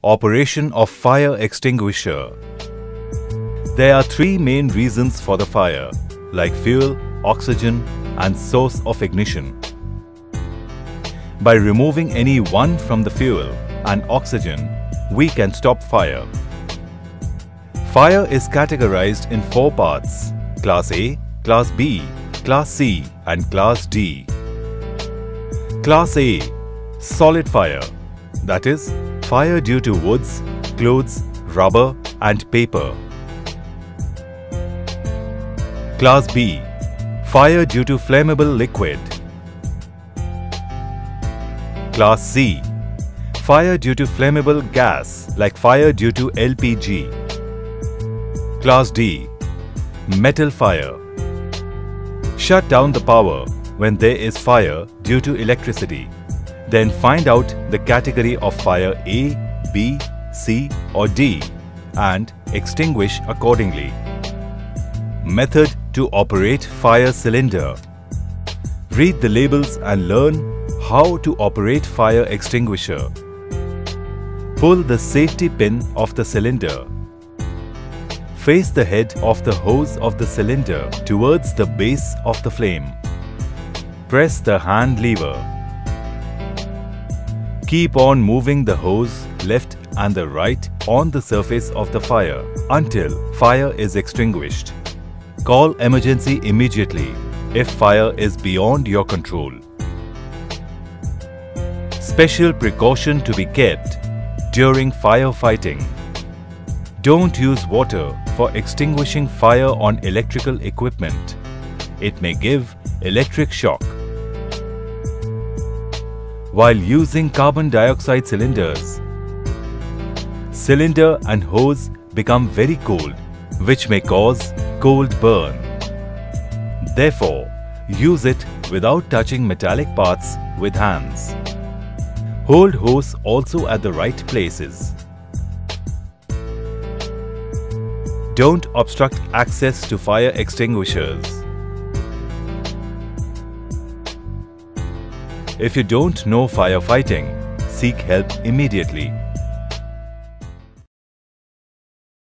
Operation of fire extinguisher. There are three main reasons for the fire, like fuel, oxygen, and source of ignition. By removing any one from the fuel and oxygen, we can stop fire. Fire is categorized in four parts: Class A, Class B, Class C, and Class D. Class A, solid fire, that is, fire due to woods, clothes, rubber, and paper. Class B, fire due to flammable liquid. Class C, fire due to flammable gas like fire due to LPG. Class D, metal fire. Shut down the power when there is fire due to electricity. Then find out the category of fire A, B, C or D and extinguish accordingly. Method to operate fire cylinder. Read the labels and learn how to operate fire extinguisher. Pull the safety pin of the cylinder. Face the head of the hose of the cylinder towards the base of the flame. Press the hand lever. Keep on moving the hose left and the right on the surface of the fire until fire is extinguished. Call emergency immediately if fire is beyond your control. Special precaution to be kept during firefighting. Don't use water for extinguishing fire on electrical equipment. It may give electric shock. While using carbon dioxide cylinders, cylinder and hose become very cold, which may cause cold burn. Therefore, use it without touching metallic parts with hands. Hold hose also at the right places. Don't obstruct access to fire extinguishers. If you don't know firefighting, seek help immediately.